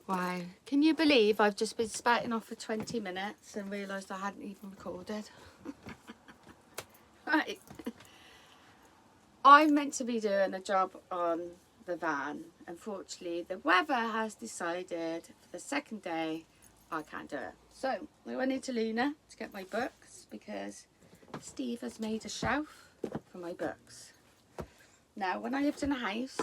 Wow, can you believe I've just been spouting off for 20 minutes and realised I hadn't even recorded? Right, I'm meant to be doing a job on the van. Unfortunately, the weather has decided for the second day I can't do it. So I went into Luna to get my books because Steve has made a shelf for my books. Now, when I lived in a house,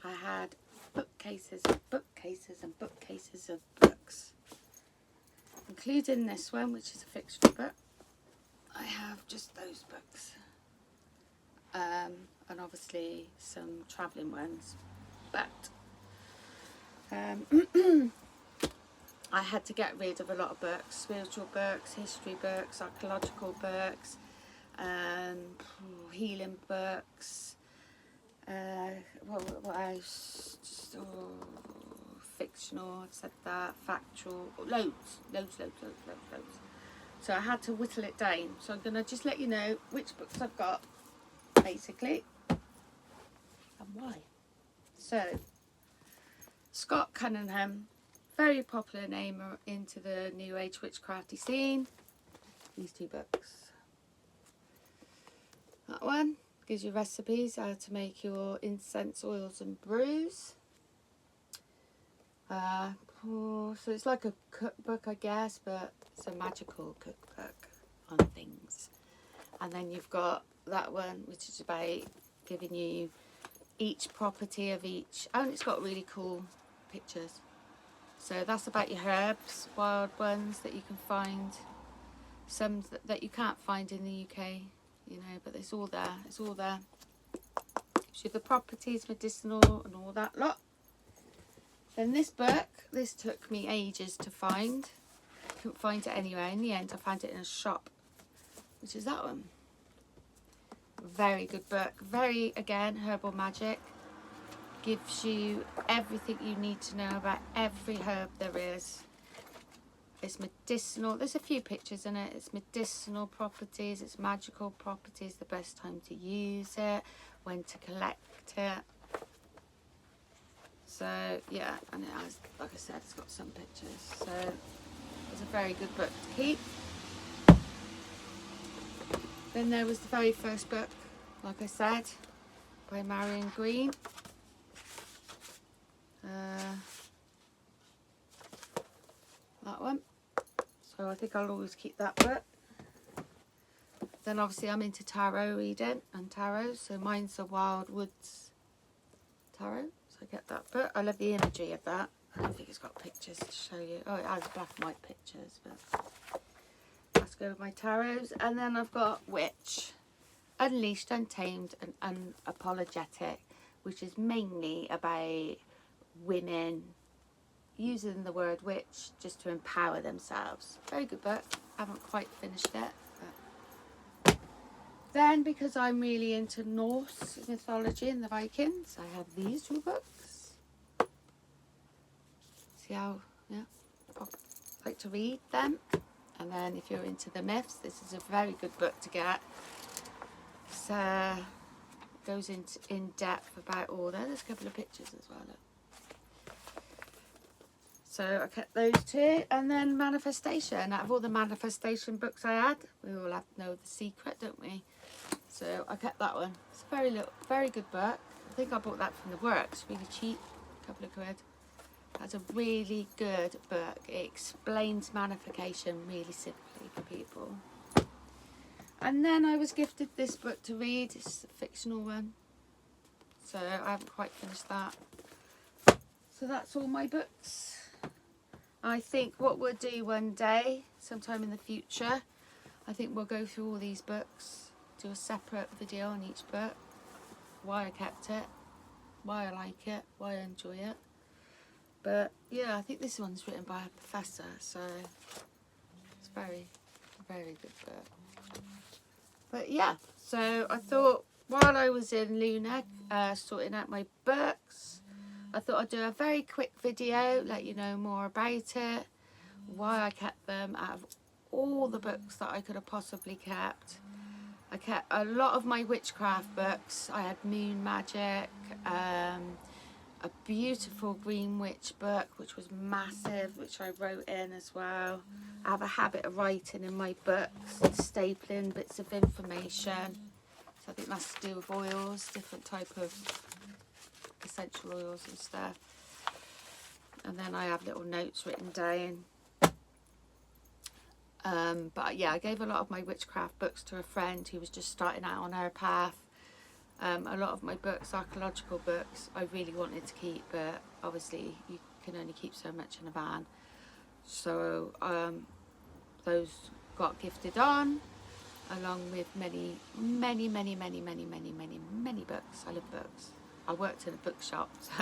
I had bookcases and bookcases and bookcases of books, including this one, which is a fixture book. I have just those books, and obviously some travelling ones, but I had to get rid of a lot of books, spiritual books, history books, psychological books, healing books, what else, just, fictional, I've said that, factual, loads. So I had to whittle it down. So I'm going to just let you know which books I've got, basically, and why. So, Scott Cunningham, very popular name into the New Age witchcrafty scene. These two books. That one gives you recipes how to make your incense oils and brews. So it's like a cookbook, I guess, but it's a magical cookbook on things. And then you've got that one, which is about giving you each property of each. Oh, and it's got really cool pictures. So that's about your herbs, wild ones that you can find. Some that you can't find in the UK, you know, but it's all there. It's all there. Gives you the properties, medicinal and all that lot. Then this book, this took me ages to find. Couldn't find it anywhere. In the end, I found it in a shop, which is that one. Very good book. Very, again, herbal magic. Gives you everything you need to know about every herb there is. It's medicinal. There's a few pictures in it. It's medicinal properties. It's magical properties. The best time to use it. When to collect it. So, yeah. And it has, like I said, it's got some pictures. So, it's a very good book to keep. Then there was the very first book, like I said, by Marion Green. That one. So I think I'll always keep that book. Then obviously I'm into tarot reading and tarot. So mine's the Wild Woods Tarot. So I get that book. I love the imagery of that. I don't think it's got pictures to show you. Oh, it has black and white pictures, but let's go with my tarots. And then I've got Witch, Unleashed, Untamed and Unapologetic, which is mainly about women using the word witch just to empower themselves. Very good book. Haven't quite finished it. But then, because I'm really into Norse mythology and the Vikings, I have these two books. See how, yeah, I like to read them. And then if you're into the myths, this is a very good book to get. It goes into in depth about all that. There's a couple of pictures as well. Look. So I kept those two. And then Manifestation. Out of all the manifestation books I had, we all have to know the secret, don't we? So I kept that one. It's a very good book. I think I bought that from the works. Really cheap. A couple of quid. That's a really good book. It explains manifestation really simply for people. And then I was gifted this book to read. It's a fictional one. So I haven't quite finished that. So that's all my books. I think what we'll do one day, sometime in the future, I think we'll go through all these books, do a separate video on each book, why I kept it, why I like it, why I enjoy it. But yeah, I think this one's written by a professor, so it's very good book. But yeah, so I thought while I was in Luna sorting out my books, I thought I'd do a very quick video, let you know more about it, why I kept them out of all the books that I could have possibly kept. I kept a lot of my witchcraft books. I had moon magic, a beautiful Green Witch book, which was massive, which I wrote in as well. I have a habit of writing in my books, stapling bits of information. So I think that's to do with oils, different type of essential oils and stuff. And then I have little notes written down. But yeah, I gave a lot of my witchcraft books to a friend who was just starting out on her path. A lot of my books, archaeological books, I really wanted to keep, but obviously you can only keep so much in a van. So those got gifted on, along with many books. I love books. I worked in a bookshop, so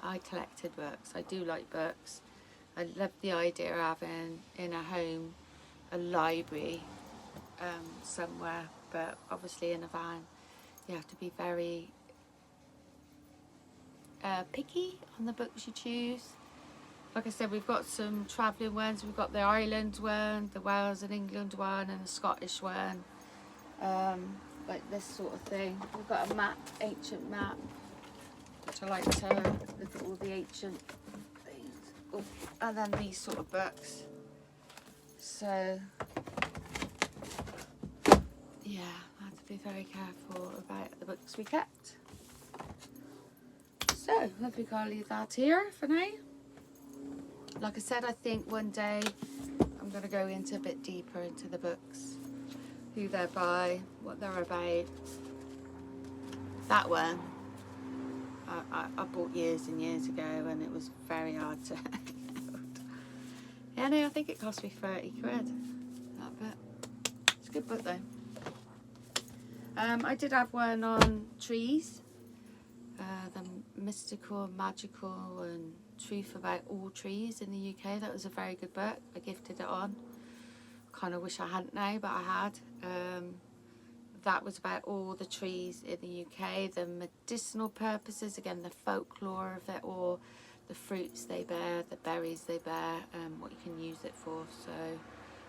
I collected books. I do like books. I love the idea of having in a home a library somewhere, but obviously in a van you have to be very picky on the books you choose. Like I said, we've got some travelling ones. We've got the Ireland one, the Wales and England one, and the Scottish one, like this sort of thing. We've got a map, ancient map, which I like to look at all the ancient things. Oh, and then these sort of books. So yeah, I have to be very careful about the books we kept. So I think I'll leave that here for now. Like I said, I think one day I'm going to go into a bit deeper into the books, who they're by, what they're about. That one I bought years and years ago, and it was very hard to get out. Yeah, no, I think it cost me 30 quid, that bit. It's a good book though. I did have one on trees, the mystical, magical and truth about all trees in the UK. That was a very good book. I gifted it on. Kind of wish I hadn't now, but I had. That was about all the trees in the UK, the medicinal purposes, again the folklore of it all, the fruits they bear, the berries they bear, what you can use it for. So,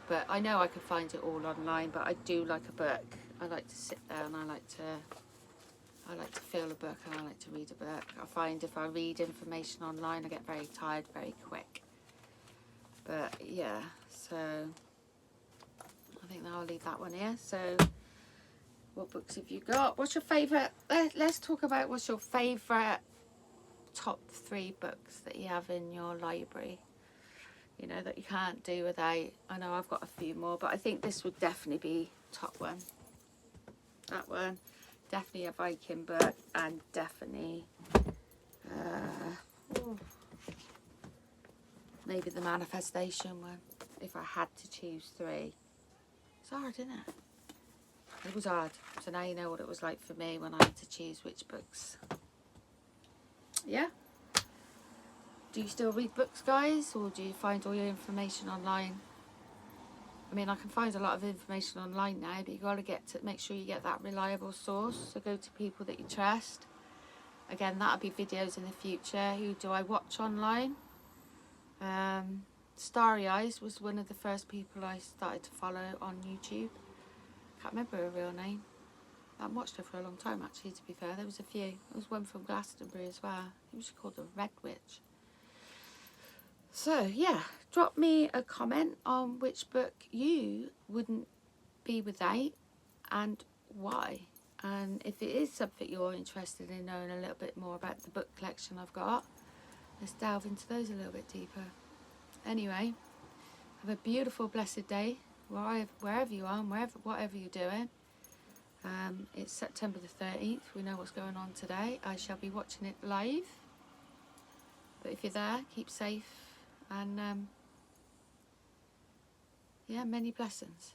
but I know I could find it all online, but I do like a book. I like to sit there and I like to feel a book, and I like to read a book. I find if I read information online, I get very tired very quick. But yeah, so I think I'll leave that one here. So what books have you got? What's your favourite? Let's talk about what's your favourite top 3 books that you have in your library. You know, that you can't do without. I know I've got a few more, but I think this would definitely be top one. That one. Definitely a Viking book, and definitely maybe the manifestation one, if I had to choose 3. It's hard, isn't it? It was hard. So now you know what it was like for me when I had to choose which books. Yeah. Do you still read books, guys, or do you find all your information online? I mean, I can find a lot of information online now, but you got to make sure you get that reliable source. So go to people that you trust. Again, that'll be videos in the future. Who do I watch online? Starry Eyes was one of the first people I started to follow on YouTube. Can't remember her real name. I haven't watched her for a long time, actually, to be fair. There was a few. There was one from Glastonbury as well. I think she was called the Red Witch. So, yeah, drop me a comment on which book you wouldn't be without and why. And if it is something you're interested in knowing a little bit more about the book collection I've got, let's delve into those a little bit deeper. Anyway, have a beautiful, blessed day, wherever you are and whatever you're doing. It's September the 13th. We know what's going on today. I shall be watching it live. But if you're there, keep safe. And yeah, many blessings.